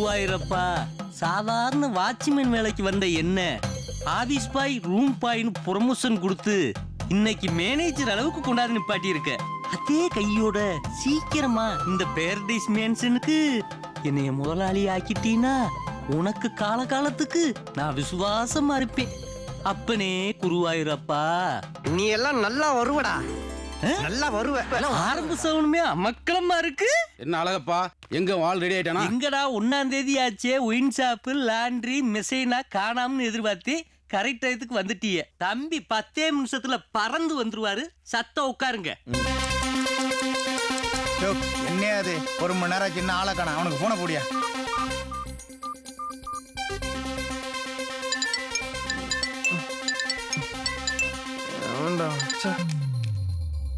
குருவாயிரப்பா, சாதாரண வாட்ச்மேன் வேலைக்கு வந்த என்ன ஆபீஸ் பாய் ரூம் பாய்னு ப்ரொமோஷன் கொடுத்து இன்னைக்கு மேனேஜர் அளவுக்கு கொண்டாந்து நிப்பாட்டி இருக்க. அதே கையோட சீக்கிரமா இந்த பேரடைஸ் மேன்ஷனுக்கு என்னைய முதலாளி ஆக்கிட்டீனா உனக்கு காலகாலத்துக்கு நான் விசுவாசமா இருப்பேன். அப்பனே குருவாயிரப்பா, நீ எல்லாம் நல்லா வருவடா, நல்லா வருவ. ஆரம்ப சவுனுமே அமக்கலமா இருக்கு. என்ன அழகப்பா, எங்க வால் ரெடி ஆயிட்டானா? எங்கடா 1ஆம் தேதி ஆச்சே, ஒயின் ஷாப்பு லாண்ட்ரி மெசைனா காணாமனு எதிர்பார்த்து கரெக்ட் டயத்துக்கு வந்துட்டிய. தம்பி 10 நிமிஷத்துல பறந்து வந்துருவாரு. சத்தம் உட்காருங்க. என்னையாது 1 மணி நேரம் சின்ன ஆளை காண, அவனுக்கு போன போடியா.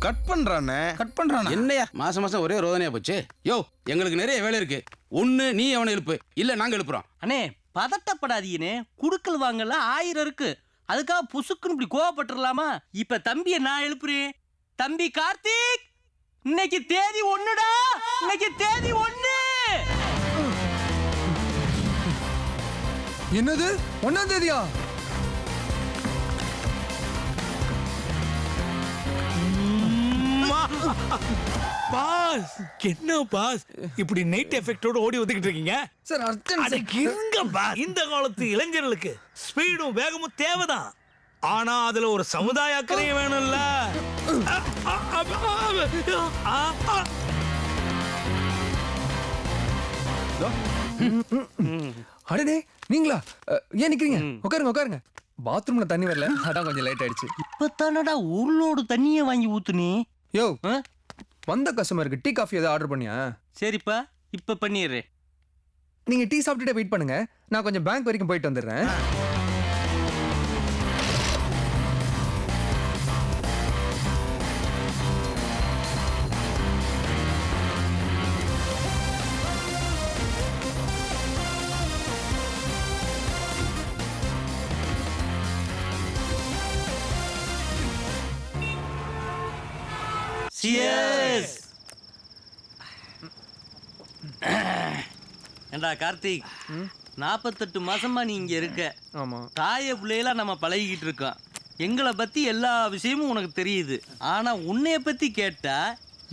கட் பண்றானே. என்னையா மாசம் மாசம் ஒரே ரோதனையா போச்சு? யோ, எங்களுக்கு நிறைய வேலை இருக்கு. ஒண்ணு நீ அவனை எழுப்பு, இல்ல நாங்க எழுப்புறோம். அண்ணே பதட்டப்படாதீங்கண்ணே, குடுக்கல் வாங்கல 1000 இருக்கு. அதுக்காக புசுக்குன்னு இப்படி கோவப்பட்டுடலாமா? இப்ப தம்பியை நான் எழுப்புறேன். தம்பி கார்த்திக், இன்னைக்கு தேதி 1டா, இன்னைக்கு தேதி 1. என்னது 1ஆம் தேதியா? பாஸ், என்ன பாஸ் இப்படி நைட் எஃபெக்டோட ஓடி வந்துகிட்டு இருக்கீங்க? Sir urgent. இந்த காலத்து இளைஞர்களுக்கு ஸ்பீடும் வேகமும் தேவைதான். ஆனா அதுல ஒரு சமுதாய அக்கறையும் வேணும்ல. அடடே, நீங்களா? ஏன் நிக்கிறீங்க? உட்காருங்க. பாத்ரூம்ல தண்ணி வரல, அதான் கொஞ்சம் லேட் ஆயிடுச்சு. இப்பதானடா உருளோடு தண்ணியை வாங்கி ஊத்துனே. யோ, வந்த கஸ்டமருக்கு டீ காஃபி ஏதாவது ஆர்டர் பண்ணியா? சரிப்பா, இப்ப பண்ணிடுறேன். நீங்க டீ சாப்பிட்டுட்டே வெயிட் பண்ணுங்க, நான் கொஞ்சம் பேங்க் வரைக்கும் போயிட்டு வந்துடுறேன். ஏண்டா கார்த்திக், 48 மாசமா நீ இங்க இருக்க. ஆமா. தாய பிள்ளையெல்லாம் நம்ம பழகிக்கிட்டு இருக்கோம். எங்களை பத்தி எல்லா விஷயமும் உனக்கு தெரியுது. ஆனா உன்னைய பத்தி கேட்டா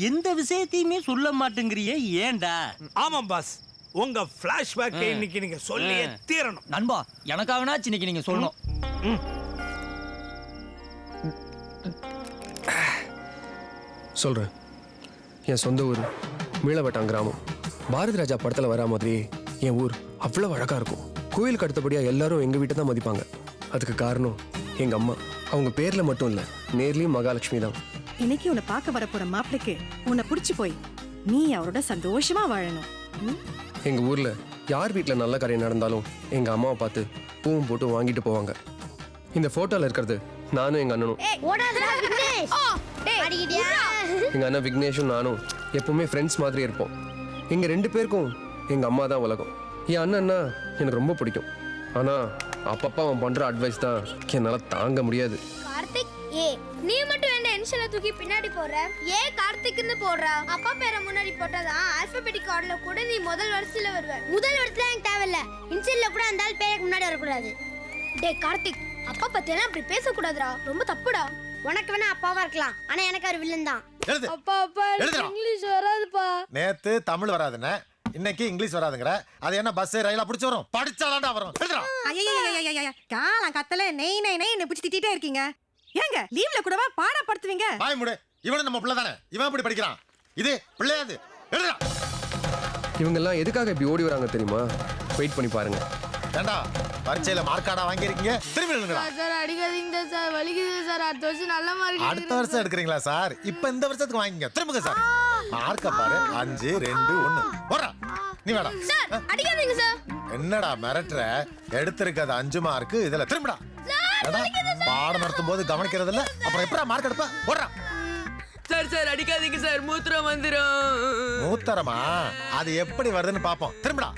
எந்த விஷயத்தையுமே சொல்ல மாட்டேங்கிறியே, ஏண்டா? ஆமா பாஸ், உங்க பிளாஷ்பேக் இன்னைக்கு நீங்க சொல்லியே தீரணும். நண்பா, எனக்காகனாச்சு இன்னைக்கு நீங்க சொல்லணும். சொல்கிறேன். என் சொந்த ஊர் மீளவட்டம் கிராமம். பாரதி ராஜா படத்தில் வரா மாதிரி என் ஊர் அவ்வளோ அழகாக இருக்கும். கோயிலுக்கு அடுத்தபடியாக எல்லாரும் எங்கள் வீட்டை தான் மதிப்பாங்க. அதுக்கு காரணம் எங்கள் அம்மா. அவங்க பேரில் மட்டும் இல்லை, நேர்லையும் மகாலட்சுமி தான். இன்னைக்கு உன்னை பார்க்க வரப்போற மாப்பிளைக்கு உன்னை பிடிச்சி போய் நீ அவரோட சந்தோஷமா வாழணும். எங்கள் ஊரில் யார் வீட்டில் நல்ல காரியம் நடந்தாலும் எங்கள் அம்மாவை பார்த்து பூவும் போட்டு வாங்கிட்டு போவாங்க. இந்த ஃபோட்டோவில் இருக்கிறது நானும் எங்கள் அண்ணனும். எங்கள் அண்ணன் விக்னேஷும் நானும் எப்பவுமே ஃப்ரெண்ட்ஸ் மாதிரி இருப்போம். எங்கள் 2 பேருக்கும் எங்கள் அம்மா தான் உலகம். என் அண்ணன்னா எனக்கு ரொம்ப பிடிக்கும். ஆனால் அப்பப்பா அவன் பண்ணுற அட்வைஸ் தான் என்னால் தாங்க முடியாது. கார்த்திக், நீ மட்டும் என்ன இன்ஷியலை தூக்கி பின்னாடி போடுற? கார்த்திக்னு போடுறா? அப்பா பேரை முன்னாடி போட்டாதான் ஆல்பபெட்டிக் ஆர்டர்ல கூட நீ முதல் வரிசையில வருவ. முதல் வரிசையில எனக்கு தேவையில்ல, இன்ஷியல்ல கூட அந்த ஆள் பேருக்கு முன்னாடி வரக்கூடாது. கார்த்திக், அப்பா பத்தியெல்லாம் அப்படி பேசக்கூடாதுடா, ரொம்ப தப்புடா. உனக்கு வேணா அப்பாவா இருக்கலாம், ஆனா எனக்கு அவர் வில்லன் தான். அப்பா இங்கிலீஷ் வராதுப்பா. நேத்து தமிழ் வராதுன்னு, இன்னைக்கு இங்கிலீஷ் வராதுங்கற. அது என்ன பஸ் ரயிலா பிடிச்சு வரும்? படிச்சாலாண்டா வரும். காலம் கத்தல நெய் நெய் நெய் பிடிச்சி திட்டிட்டே இருக்கீங்க. ஏங்க லீவ்ல கூடவா பாடப்படுத்துவீங்க? வாய் மூடு. இவன் நம்ம பிள்ளை தானே, இவன் எப்படி படிக்கிறான்? இது பிள்ளையாது. எழுதுடா. இவங்கெல்லாம் எதுக்காக இப்படி ஓடி வராங்க தெரியுமா? வெயிட் பண்ணி பாருங்க. ஏண்டா பரீட்சையில மார்க்காடா வாங்கியிருக்கீங்க? திரும்பி எழுதுங்கடா. சார் அடிக்காதீங்க சார், வலிக்குது சார். அடுத்த வருஷம் நல்ல மார்க். அடுத்த வருஷம் எடுக்கிறீங்களா சார்? இப்ப இந்த வருஷத்துக்கு வாங்கிங்க. திரும்புங்க சார். மார்க்க பாரு. 5 2 1. போடா. நீ வேடா. சார் அடிக்காதீங்க சார். என்னடா மிரட்டற? எடுத்திருக்கிறது 5 மார்க். இதுல திரும்புடா. பாடம் நடத்தும் போது கவனிக்கிறது இல்ல, அப்புறம் எப்படா மார்க் எடுப்ப? போடா. சார் அடிக்காதீங்க சார், மூத்திரம் வந்துரும். மூத்திரமா? அது எப்படி வருதுன்னு பாப்போம். திரும்புடா.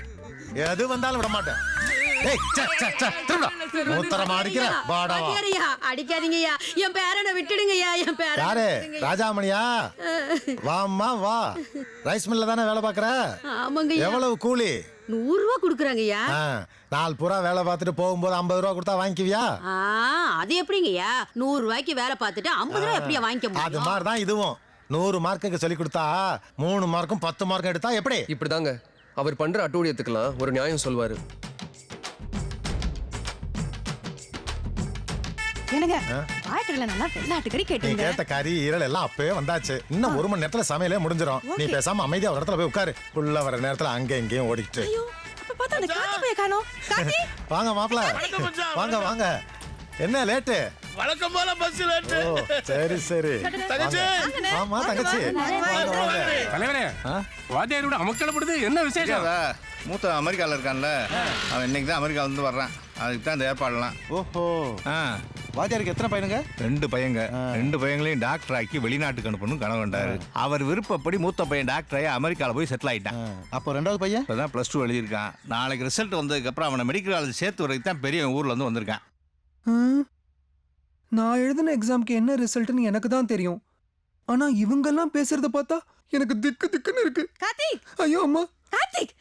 எது வந்தாலும் விட மாட்டேன். அடிக்காதீங்கய்யா, என் பேரனை விட்டுடுங்கய்யா. என் பேரன் யாரு? ராஜாமணியா? வாம்மா வா. ரைஸ் மில்ல தானே வேலை பாக்குற? ஆமாங்க. எவ்வளவு கூலி? 100 குடுக்குறாங்கய்யா. நாள் பூரா வேலை பார்த்துட்டு போகும்போது 50 ரூபா கொடுத்தா வாங்கிக்குவியா? அது எப்படிங்கய்யா? 100 ரூபாய்க்கு வேலை பார்த்துட்டு 50 ரூபாய் எப்படியா வாங்கிக்க முடியும்? அது மாதிரி தான் இதுவும். 100 மார்க்குக்கு சொல்லி கொடுத்தா 3 மார்க்கும் 10 மார்க்கும் எடுத்தா எப்படி? இப்படிதாங்க அவர் பண்ற அட்டூழியத்துக்கெல்லாம் ஒரு நியாயம் சொல்வாரு. என்னங்க ஆட்டுல நல்லா வெள்ளாட்டுக்கறி நீ கேட்டீங்க. கேட்ட கறி ஈரல் எல்லாம் அப்பவே வந்தாச்சு. இன்னும் 1 மணி நேரத்துல சமையலே முடிஞ்சிடும். நீ பேசாம அமைதியா ஒரு இடத்துல போய் உட்காரு. உள்ள வர நேரத்துல அங்க இங்கேயும் ஓடிக்கிட்டு. ஐயோ அப்ப பார்த்தா அந்த காக்கி போய் காணோம். காக்கி வாங்க மாப்ள. வாங்க வாங்க. என்ன லேட்டு? வழக்கம் போல பஸ் லேட்டு. ஓ சரி சரி. தங்கச்சி. ஆமா தங்கச்சி. வாங்க வாங்க. தலைவரே வாத்தியாரோட அமக்கலப்படுது என்ன விசேஷம்? மூத்த அமெரிக்காவில் இருக்கான்ல, அவன் இன்னைக்கு தான் அமெரிக்கால இருந்து வர்றான். அதுக்கு தான் இந்த ஏற்பாடுலாம். ஓஹோ. வாத்தியாருக்கு எத்தனை பையனுங்க? 2 பையங்க. 2 பையங்களையும் டாக்டர் ஆக்கி வெளிநாட்டுக்கு அனுப்பணும் கனவு கண்டாரு. அவர் விருப்பப்படி மூத்த பையன் டாக்டர் ஆகி அமெரிக்காவில் போய் செட்டில் ஆயிட்டான். அப்போ 2வது பையன் இப்போ தான் +2 எழுதியிருக்கான். நாளைக்கு ரிசல்ட் வந்ததுக்கப்புறம் அவனை மெடிக்கல் காலேஜ் சேர்த்து வரைக்கும் தான் பெரிய ஊர்ல இருந்து வந்திருக்கான். நான் எழுதின எக்ஸாம்க்கு என்ன ரிசல்ட்னு எனக்கு தான் தெரியும். ஆனா இவங்கெல்லாம் பேசுறத பார்த்தா எனக்கு திக்கு திக்குன்னு இருக்கு. கார்த்திக். ஐயோ அம்மா. கார்த்திக்.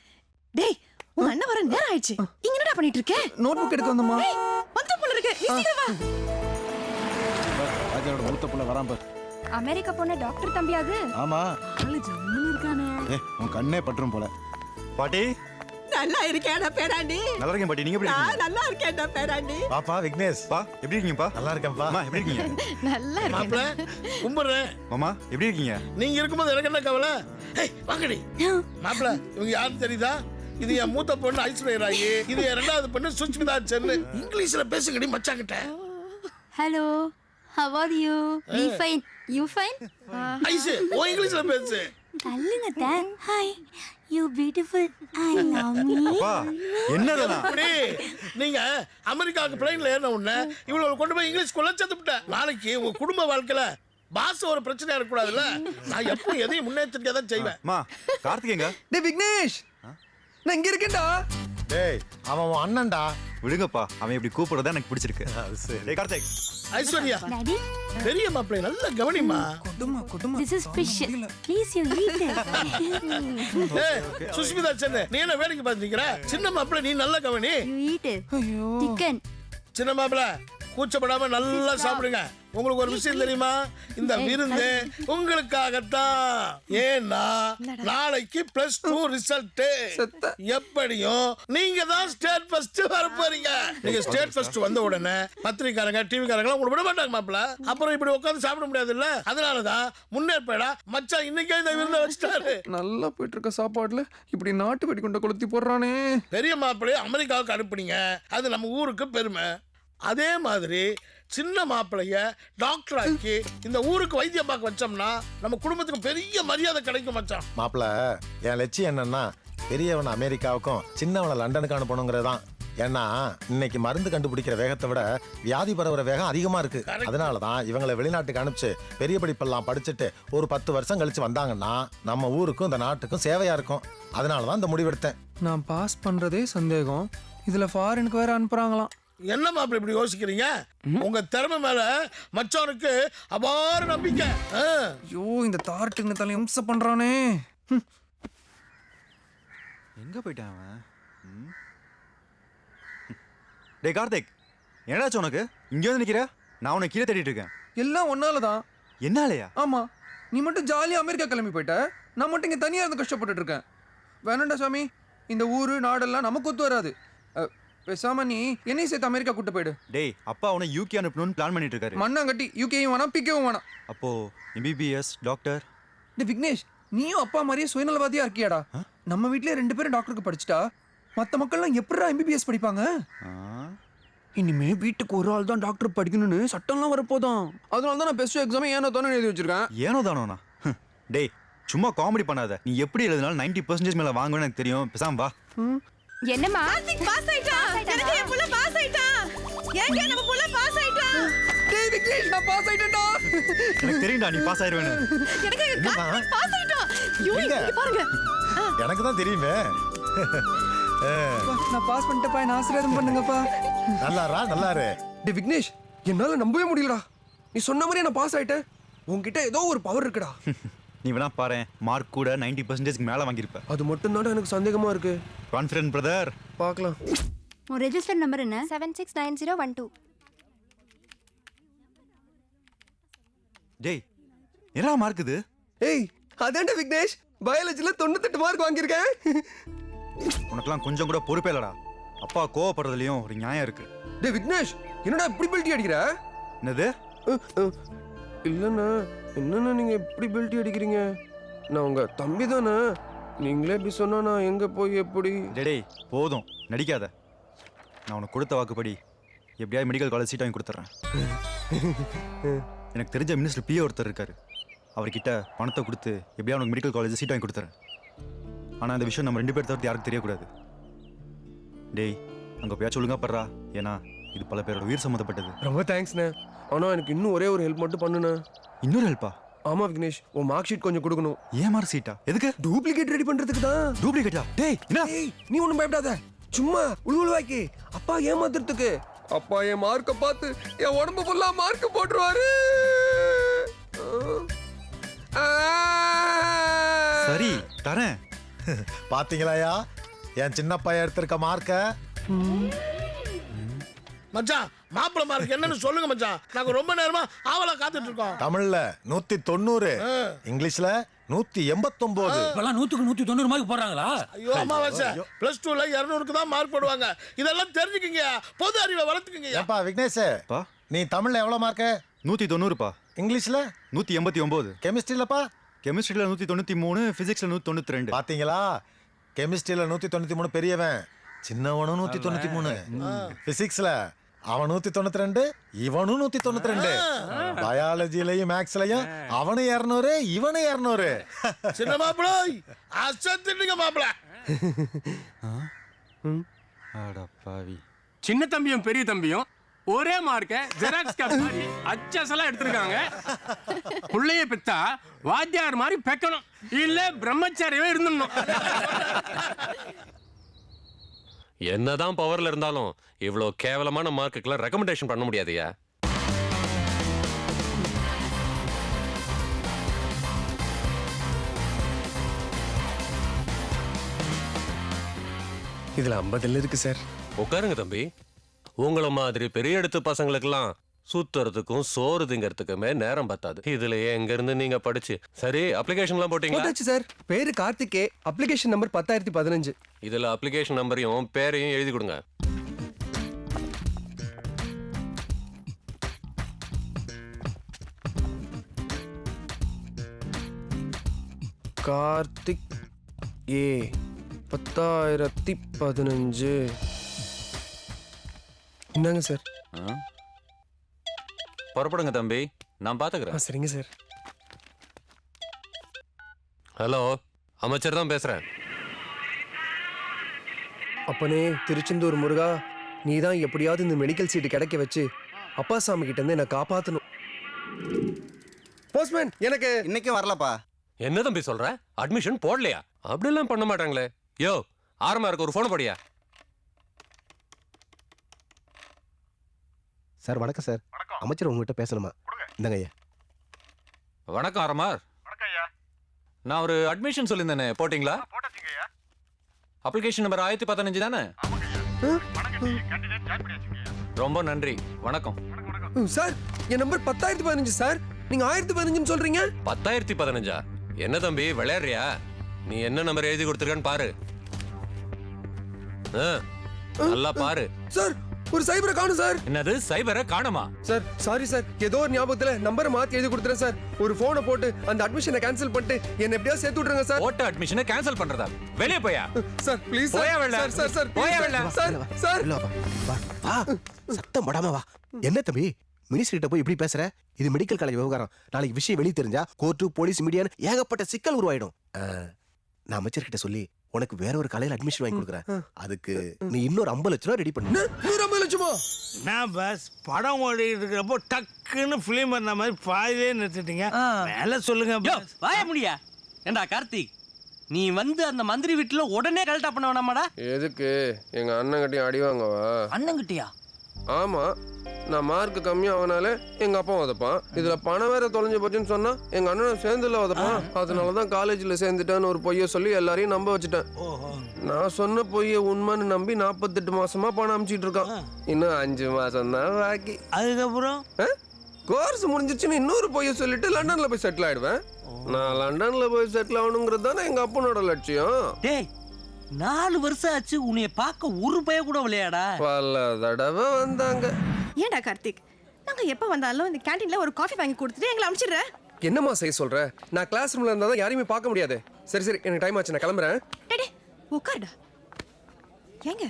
டேய் உன் அண்ணன் வர நேரம் ஆயிடுச்சு. இங்க என்னடா பண்ணிட்டு இருக்க? நோட்புக் எடுக்க வந்தம்மா. வந்து போல இருக்கு. நீ சீக்கிரம் வா. வாத்தியாரோட மூத்த புள்ள வரான் பார். அமெரிக்கா போன டாக்டர் தம்பியாது. ஆமா. ஆளு ஜம்முன்னு இருக்கானே. உன் கண்ணே பற்றும் போல. பாட்டி நல்லா இருக்கேடா பேராண்டி. நல்லா இருக்கேன் பாட்டி. நீங்க எப்படி இருக்கீங்க? நல்லா இருக்கேன்டா பேராண்டி. பாப்பா விக்னேஷ். பா எப்படி இருக்கீங்கப்பா? நல்லா இருக்கேன்ப்பா. அம்மா எப்படி இருக்கீங்க? நல்லா மாப்ள இருக்கேன். கும்பிடுறேன். மாமா எப்படி இருக்கீங்க? நீங்க இருக்கும்போது எனக்கு என்ன கவலை? ஏய் வாங்கடி. மாப்ள இவங்க யாரும் தெரியுதா? இது என் மூத்த பொண்ணு ஐஸ்வர்யா ராயி. இது என் 2வது பொண்ணு சுஷ்மிதா சென்னு. இங்கிலீஷ்ல பேசுங்கடி மச்சாங்கிட்ட. Hello, how are you? We fine. You fine? ஐஸ் ஓ இங்கிலீஷ்ல பேசு. தள்ளுங்க தான். Hi. You beautiful. I love me. அப்பா என்னதெல்லாம்? அப்படி நீங்க அமெரிக்காவுக்கு பிளைன்ல ஏறின உடனே இவ்வளவு கொண்டு போய் இங்கிலீஷ் கொள்ள சேர்த்துட்டேன். நாளைக்கு உங்க குடும்ப வாழ்க்கையில பாச ஒரு பிரச்சனையா இருக்க கூடாதுல்ல. நான் எப்பவும் எதையும் முன்னெச்சரிக்கையா தான் செய்வேன். அம்மா கார்த்திகேங்க. டேய் விக்னேஷ். நான் இங்க இருக்கேன்டா. டேய் அவன் உன் அண்ணன்டா. விடுங்கப்பா, அவன் இப்படி கூப்பிடுறதா எனக்கு பிடிச்சிருக்கு. சரி. டேய் கார்த்திக். ஐஸ்வர்யா Daddy, பெரிய மாப்பிள்ளை நல்ல கவனிமா. கொடுமா. this is fish. Please you eat it. ஏய் சுஷ்மிதா சென்னு நீ என்ன வேடிக்கை பார்த்துக்கிற? சின்ன மாப்பிள்ளை நீ நல்ல கவனி. You eat it. ஐயோ. Chicken. சின்ன மாப்பிள்ளை கூச்சப்படாம நல்லா சாப்பிடுங்க. உங்களுக்கு ஒரு விஷயம் தெரியுமா? இந்த விருந்து உங்களுக்காகத்தான். ஏன்னா நாளைக்கு +2 ரிசல்ட். எப்படியும் நீங்க தான் ஸ்டேட் ஃபர்ஸ்ட் வர போறீங்க. நீங்க ஸ்டேட் ஃபர்ஸ்ட் வந்த உடனே பத்திரிக்காரங்க டிவிக்காரங்க உங்களுக்கு விட மாட்டாங்க மாப்பிள. அப்புறம் இப்படி உட்கார்ந்து சாப்பிட முடியாது இல்ல. அதனாலதான் முன்னேற்படா மச்சான் இன்னைக்கே இந்த விருந்தை வச்சிட்டாரு. நல்லா போயிட்டு இருக்க சாப்பாடுல இப்படி நாட்டு வெடி கொண்ட கொளுத்தி போடுறானே. பெரிய மாப்பிள்ளைய அமெரிக்காவுக்கு அனுப்புனீங்க. அது நம்ம ஊருக்கு பெருமை. அதே மாதிரி சின்ன மாப்பிளைய டாக்டர் ஆக்கி இந்த ஊருக்கு வைத்தியம் பார்க்க வச்சோம்னா நம்ம குடும்பத்துக்கு பெரிய மரியாதை கிடைக்கும் மச்சான். மாப்பிள என் லட்சியம் என்னன்னா பெரியவனை அமெரிக்காவுக்கும் சின்னவனை லண்டனுக்கு அனுப்பணுங்கிறது தான். ஏன்னா இன்னைக்கு மருந்து கண்டுபிடிக்கிற வேகத்தை விட வியாதி பரவுற வேகம் அதிகமா இருக்கு. அதனாலதான் இவங்களை வெளிநாட்டுக்கு அனுப்பிச்சு பெரிய படிப்பெல்லாம் படிச்சுட்டு ஒரு 10 வருஷம் கழிச்சு வந்தாங்கன்னா நம்ம ஊருக்கும் இந்த நாட்டுக்கும் சேவையா இருக்கும். அதனாலதான் இந்த முடிவெடுத்தேன். நான் பாஸ் பண்றதே சந்தேகம். இதுல ஃபாரினுக்கு வேற அனுப்புறாங்களாம். என்ன மாப்பிள்ளை இப்படி யோசிக்கிறீங்க? உங்க திறமை மேல மச்சானுக்கு அபார நம்பிக்கை. ஐயோ இந்த தார்ட்டுங்க தலை இம்சை பண்றானே. எங்க போயிட்டான் அவன்? டேய் கார்த்திக், என்னடாச்சு உனக்கு? இங்க வந்து நிக்கிற? நான் உன்னை கீழே தேடிட்டு இருக்கேன். எல்லாம் ஒன்னாலதான். என்னாலயா? ஆமா, நீ மட்டும் ஜாலியா அமெரிக்கா கிளம்பி போயிட்ட. நான் மட்டும் இங்க தனியா இருந்து கஷ்டப்பட்டுட்டு இருக்கேன். வேணாண்டா சாமி, இந்த ஊரு நாடெல்லாம் நமக்கு ஒத்து வராது. பேசாம நீ என்னையும் சேர்த்து அமெரிக்கா கூட்டு போயிடு. டேய் அப்பா அவனை யூகே அனுப்பணும்னு பிளான் பண்ணிட்டு இருக்காரு. மண்ணாங்கட்டி யூகேயும் வேணாம் பிகேவும் வேணாம். அப்போ MBBS டாக்டர். டே விக்னேஷ், நீயும் அப்பா மாதிரியே சுயநலவாதியா இருக்கியாடா? நம்ம வீட்லயே 2 பேரும் டாக்டருக்கு படிச்சுட்டா மத்த மக்கள்லாம் எப்படிடா MBBS படிப்பாங்க? இனிமே வீட்டுக்கு ஒரு ஆள் தான் டாக்டர் படிக்கணும்னு சட்டம்லாம் வரப்போதான். அதனால தான் நான் பெஸ்ட் எக்ஸாம் ஏனோ தானே எழுதி வச்சிருக்கேன். ஏனோ தானோண்ணா? டேய் சும்மா காமெடி பண்ணாத. நீ எப்படி எழுதினாலும் 90% மேல வாங்குவேன்னு எனக்கு தெரியும். பேசாம வா. என்னம்மா? கார்த்திக் பாஸ் ஆயிட்டான். எனக்கு என் புள்ள பாஸ் ஆயிட்டான். ஏங்க நம்ம புள்ள பாஸ் ஆயிட்டான். டேய் விக்னேஷ், நான் பாஸ் ஆயிட்டேன்டா. எனக்கு தெரியும்டா நீ பாஸ் ஆயிருவேன்னு. எனக்கு கார்த்திக் பாஸ் ஆயிட்டான். ஐயோ இங்க பாருங்க. எனக்கு தான் தெரியுமே. நான் பாஸ் பண்ணிட்டப்பா, என்ன ஆசீர்வாதம் பண்ணுங்கப்பா. நல்லாரு. டேய் விக்னேஷ், என்னால நம்பவே முடியலடா. நீ சொன்ன மாதிரியே நான் பாஸ் ஆயிட்டேன். உன்கிட்ட ஏதோ ஒரு பவர் இருக்குடா. நீ வேணா பாரு, மார்க் கூட 90% மேல வாங்கியிருப்ப. அது மட்டும் தான் எனக்கு சந்தேகமா இருக்கு. Confident brother. பார்க்கலாம். உன் ரெஜிஸ்டர் நம்பர் என்ன? 769012. டேய், என்ன மார்க் இது? ஏய், அதான்டா விக்னேஷ், பயாலஜில 98 மார்க் வாங்கியிருக்கேன். உனக்கெல்லாம் கொஞ்சம் கூட பொறுப்பே இல்லடா. அப்பா கோவப்படுறதுலயும் ஒரு நியாயம் இருக்கு. டேய் விக்னேஷ், என்னடா இப்படி பெல்ட்டி அடிக்கிற? என்னது? இல்லண்ணா, என்னண்ணா நீங்க இப்படி பெல்ட்டி அடிக்கிறீங்க? நான் உங்க தம்பி தானே. நீங்களே இப்படி சொன்னா நான் எங்க போய் எப்படி? டேய் போதும், நடிக்காத. நான் உனக்கு கொடுத்த வாக்குப்படி எப்படியாவது மெடிக்கல் காலேஜ் சீட் வாங்கி கொடுத்துட்றேன். எனக்கு தெரிஞ்ச மினிஸ்டர் பிஏ ஒருத்தர் இருக்காரு. அவர்கிட்ட பணத்தை கொடுத்து எப்படியா உனக்கு மெடிக்கல் காலேஜ் சீட் வாங்கி கொடுத்துறேன். ஆனால் இந்த விஷயம் நம்ம 2 பேர் தவிர்த்து யாருக்கும் தெரியக்கூடாது. டேய், அங்கே போயா சொல்லுங்க படுறா, ஏன்னா இது பல பேரோட உயிர் சம்மந்தப்பட்டது. ரொம்ப தேங்க்ஸ்ண்ணே. ஆனா எனக்கு இன்னும் ஒரே ஒரு ஹெல்ப் மட்டும் பண்ணுண்ணே. இன்னொரு ஹெல்ப்பா? ஆமா விக்னேஷ், உன் மார்க் ஷீட் கொஞ்சம் கொடுக்கணும். ஏன் மார்க் ஷீட்டா? எதுக்கு? டூப்ளிகேட் ரெடி பண்றதுக்கு தான். டூப்ளிகேட்டா? டேய் என்ன? நீ ஒண்ணும் பயப்படாத, சும்மா உழுவுழுவாக்கி அப்பா ஏமாத்துறதுக்கு. அப்பா என் மார்க்கை பார்த்து என் உடம்பு ஃபுல்லா மார்க் போட்டுருவாரு. சரி தரேன். பாத்தீங்களாயா என் சின்ன பையன் எடுத்திருக்க மார்க்க? மச்சான், மாப்பிள மார்க் என்னன்னு சொல்லுங்க மச்சான். நாங்க ரொம்ப நேரமா ஆவலா காத்துட்டு இருக்கோம். தமிழ்ல 190, இங்கிலீஷ்ல 189. இப்பெல்லாம் 100க்கு 190 மார்க் போடுறாங்களா? ஐயோ அமாவாசை, +2ல 200க்கு தான் மார்க் போடுவாங்க. இதெல்லாம் தெரிஞ்சுக்கங்க, பொது அறிவை வளர்த்துக்கங்க. ஏப்பா விக்னேஷ், நீ தமிழ்ல எவ்வளவு மார்க்? 190பா. இங்கிலீஷ்ல 189. கெமிஸ்ட்ரியிலப்பா? கெமிஸ்ட்ரியில 193, பிசிக்ஸ்ல 192. பாத்தீங்களா, கெமிஸ்ட்ரியில 193 பெரியவன், சின்னவனும் 193. பிசிக்ஸ்ல அவன் 192, இவனும் 192. பயாலஜிலையும் மேக்ஸ்லயும் அவனு 200, இவனு 200. சின்ன மாப்பிள அசத்திட்டீங்க மாப்பிள. அடப்பாவி. சின்ன தம்பியும் பெரிய தம்பியும் ஒரே மார்க்க ஜெராக்ஸ் காப்பி மாதிரி அச்சசலா எடுத்திருக்காங்க. புள்ளைய பெத்தா வாத்தியார் மாதிரி பெக்கணும், இல்ல பிரம்மச்சாரியவே இருந்துடணும். என்னதான் பவர்ல இருந்தாலும் இவ்வளோ கேவலமான மார்க்குக்கெல்லாம் ரெக்கமெண்டேஷன் பண்ண முடியாதுயா. இதுல 50 இருக்கு சார். உட்காருங்க தம்பி. உங்கள மாதிரி பெரிய இடத்து பசங்களுக்கெல்லாம் சுத்துறதுக்கும் சோறு திங்கிறதுக்குமே நேரம் பத்தாது. இதுல எங்க இருந்து நீங்க படிச்சு சரி அப்ளிகேஷன்லாம் போட்டீங்களா? போட்டாச்சு சார். பேரு கார்த்திகே, அப்ளிகேஷன் நம்பர் 10015. இதுல அப்ளிகேஷன் நம்பரையும் பேரையும் எழுதி கொடுங்க. கார்த்திக் ஏ 10015. என்னங்க சார்? புறப்படுங்க தம்பி, நான் பாத்துக்கிறேன். சரிங்க சார். ஹலோ, அமைச்சர் தான் பேசுறேன். அப்பனே திருச்செந்தூர் முருகா, நீ தான் எப்படியாவது இந்த மெடிக்கல் சீட்டு கிடைக்க வச்சு அப்பா சாமி கிட்ட இருந்து என்னை காப்பாத்தணும். போஸ்ட்மேன் எனக்கு இன்னைக்கு வரலப்பா. என்ன தம்பி சொல்ற? அட்மிஷன் போடலையா? அப்படிலாம் பண்ண மாட்டாங்களே. யோ ஆரமா இருக்கு, ஒரு போன் போடியா. சார் வணக்கம் சார். அமைச்சர் உங்ககிட்ட பேசணுமா? இந்தாங்க ஐயா. வணக்கம் ஆரமார். நான் ஒரு அட்மிஷன் சொல்லியிருந்தேனே, போட்டிங்களா? அப்ளிகேஷன் நம்பர் 1015 தானே? ரொம்ப நன்றி, வணக்கம். சார் என் நம்பர் 10015 சார். நீங்க 1015 சொல்றீங்க. 1015? என்ன தம்பி விளையாடுறியா? நீ என்ன நம்பர் எழுதி கொடுத்துருக்கன்னு பாரு. நல்லா பாரு. சார் ஒரு சைபரை காணும் சார். என்னது சைபரை காணுமா? சார் சாரி சார், ஏதோ ஒரு ஞாபகத்துல நம்பரை மாத்தி எழுதி கொடுத்துறேன் சார். ஒரு போனை போட்டு அந்த அட்மிஷனை கேன்சல் பண்ணிட்டு என்ன எப்படியா சேர்த்து விட்டுருங்க சார். போட்ட அட்மிஷனை கேன்சல் பண்றதா? வெளியே போயா சார் ப்ளீஸ். போயா வெளில. சார் சார் சார் போயா வெளில. சார் சார் வா சத்தம் படாம வா. என்ன தம்பி மினிஸ்டர் கிட்ட போய் இப்படி பேசுற? இது மெடிக்கல் காலேஜ் விவகாரம். நாளைக்கு விஷயம் வெளியே தெரிஞ்சா கோர்ட்டு போலீஸ் மீடியான்னு ஏகப்பட்ட சிக்கல் உருவாயிடும். நான் அமைச்சர் கிட்ட சொல்லி உனக்கு வேற ஒரு காலேஜ்ல அட்மிஷன் வாங்கி கொடுக்குறேன். அதுக்கு நீ இன்னொரு 50 லட்சம் ரூபாய் ரெடி பண்ணு. 50 லட்சமா? நான் பஸ் படம் ஓடிட்டு இருக்கிறப்போ டக்குன்னு பிலிம் பண்ண மாதிரி பாதிலே நிறுத்திட்டீங்க. மேல சொல்லுங்க. வாய முடியா? ஏண்டா கார்த்திக், நீ வந்து அந்த மந்திரி வீட்டுல உடனே கலெக்டா பண்ண வேணாமாடா? எதுக்கு? எங்க அண்ணன் கிட்டயும் அடி வாங்கவா? அண்ணன் கிட்டியா? ஆமா, நான் மார்க் கம்மியாகனாலே எங்க அப்பா உதப்பான். இதுல பணம் வேற தொலைஞ்சு போச்சுன்னு சொன்னா எங்க அண்ணனும் சேர்ந்துல உதப்பான். அதனாலதான் காலேஜ்ல சேர்ந்துட்டேன்னு ஒரு பொய்ய சொல்லி எல்லாரையும் நம்ப வச்சுட்டேன். நான் சொன்ன பொய்ய உண்மைன்னு நம்பி 48 மாசமா பணம் அனுப்பிச்சிட்டு இருக்கான். இன்னும் 5 மாசம் தான் பாக்கி. அதுக்கப்புறம் கோர்ஸ் முடிஞ்சிச்சுன்னு இன்னொரு பொய்ய சொல்லிட்டு லண்டன்ல போய் செட்டில் ஆயிடுவேன். நான் லண்டன்ல போய் செட்டில் ஆகணுங்கிறது தானே எங்க அப்பனோட லட்சியம். டேய் 4 வருஷம் ஆச்சு உன்னைய பார்க்க ஒரு பய கூட விளையாடா. பல தடவை வந்தாங்க. ஏன்டா கார்த்திக், நாங்க எப்ப வந்தாலும் இந்த கேண்டீன்ல ஒரு காஃபி வாங்கி கொடுத்துட்டு எங்களை அனுப்பிச்சிடுற. என்னம்மா செய்ய சொல்ற? நான் கிளாஸ் ரூம்ல இருந்தா தான் யாரையுமே பார்க்க முடியாது. சரி சரி, எனக்கு டைம் ஆச்சு, நான் கிளம்புறேன். டேய் உட்காருடா. ஏங்க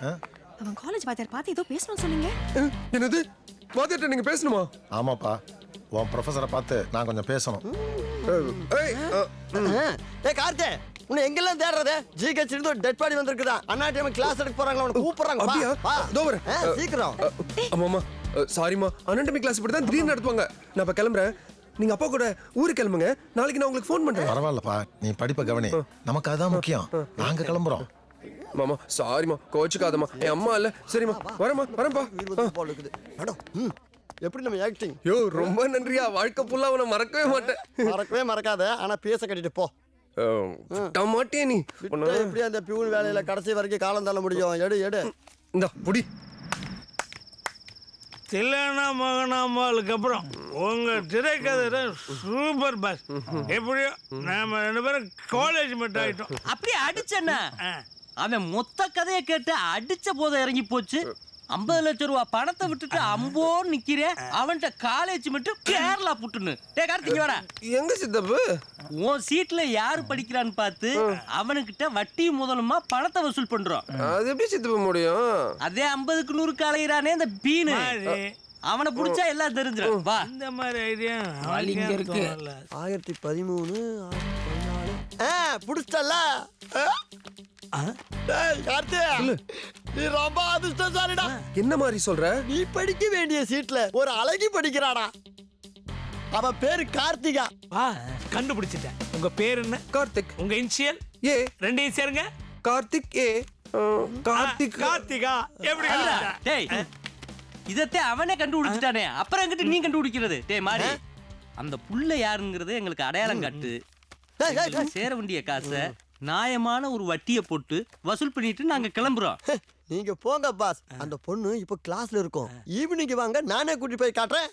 அவன் காலேஜ் பார்த்து ஏதோ பேசணும்னு சொன்னீங்க. என்னது? வாத்தியார்ட்ட நீங்க பேசணுமா? ஆமாப்பா, உன் ப்ரொஃபஸரை பார்த்து நான் கொஞ்சம் பேசணும். ஏய் கார்த்தே, உன்னை எங்கெல்லாம் தேடுறது? ஜிஹெச் இருந்து ஒரு டெட் பாடி வந்திருக்குதா. அண்ணா டைம் கிளாஸ் எடுக்க போறாங்க, உன்னை கூப்பிடுறாங்க. அப்படியா? இதோ வரேன். சீக்கிரம். ஆமாமா, சாரிமா, அனாட்டமி கிளாஸ் இப்படி தான் திடீர்னு நடத்துவாங்க. நான் இப்ப கிளம்புறேன். நீங்க அப்பா கூட ஊருக்கு கிளம்புங்க. நாளைக்கு நான் உங்களுக்கு ஃபோன் பண்றேன். பரவாயில்லப்பா, நீ படிப்பை கவனி, நமக்கு அதான் முக்கியம். நாங்க கிளம்புறோம். மாமா சாரிமா, கோச்சுக்காதம்மா. என் அம்மா இல்ல. சரிம்மா, வரேம்மா, வரேன்ப்பா. மேடம், எப்படி நம்ம ஆக்டிங்? யோ, ரொம்ப நன்றியா. வாழ்க்கை ஃபுல்லா உன்னை மறக்கவே மாட்டேன். மறக்கவே மறக்காத, ஆனா பேச கட்டிட்டு போ. மாட்டே நீ. எப்படி அந்த பியூன் வேலையில கடைசி வரைக்கும் காலம் தள்ள முடியும்? எடு எடு. இந்த புடி. தில்லானா மகனாமாளுக்கு அப்புறம் உங்க திரைக்கதை சூப்பர் பாஸ். எப்படியோ நாம 2 பேரும் காலேஜ் மட்டும் ஆயிட்டோம். அப்படியே அடிச்சேன்னா அவன் மொத்த கதையை கேட்டு அடிச்ச போத இறங்கி போச்சு. 50 லட்சம் ரூபா பணத்தை விட்டுட்டு அம்போன்னு நிக்கிறேன். அவன்கிட்ட காலேஜ் மட்டும் கேரளா புட்டுன்னு. டே கார்த்திக் வாடா. எங்க சித்தப்பு? உன் சீட்ல யாரு படிக்கிறான்னு பார்த்து அவனுக்கிட்ட வட்டி முதலுமா பணத்தை வசூல் பண்றோம். அது எப்படி சித்தப்பு முடியும்? அதே 50க்கு 100 அலையிறானே அந்த பீனு. அவனை புடிச்சா எல்லாம் தெரிஞ்சிடும். வா, இந்த மாதிரி ஐடியா இங்க இருக்கு. 1013 14 புடிச்சல. கார்த்தியா, நீ ரொம்ப அதிர்ஷ்டசாலிடா. என்ன மாதிரி சொல்ற? நீ படிக்க வேண்டிய சீட்ல ஒரு அழகி படிக்கிறாடா. அவ பேரு கார்த்திகா. கண்டுபிடிச்சிட்டேன். உங்க பேர் என்ன? கார்த்திக். உங்க இனிஷியல்? ஏ. 2 சேருங்க. கார்த்திக் ஏ. கார்த்திக். கார்த்திகா. எப்படி? டேய் இதத்தே அவனே கண்டுபிடிச்சிட்டானே, அப்புறம் எங்கிட்ட நீ கண்டுபிடிக்கிறது? டேய் மாறி, அந்த புள்ள யாருங்கிறது எங்களுக்கு அடையாளம் காட்டு. சேர வேண்டிய காசை நியாயமான ஒரு வட்டியை போட்டு வசூல் பண்ணிட்டு நாங்க கிளம்புறோம். நீங்க போங்க பாஸ். அந்த பொண்ணு இப்ப கிளாஸ்ல இருக்கும். ஈவினிங் வாங்க, நானே கூட்டி போய் காட்டுறேன்.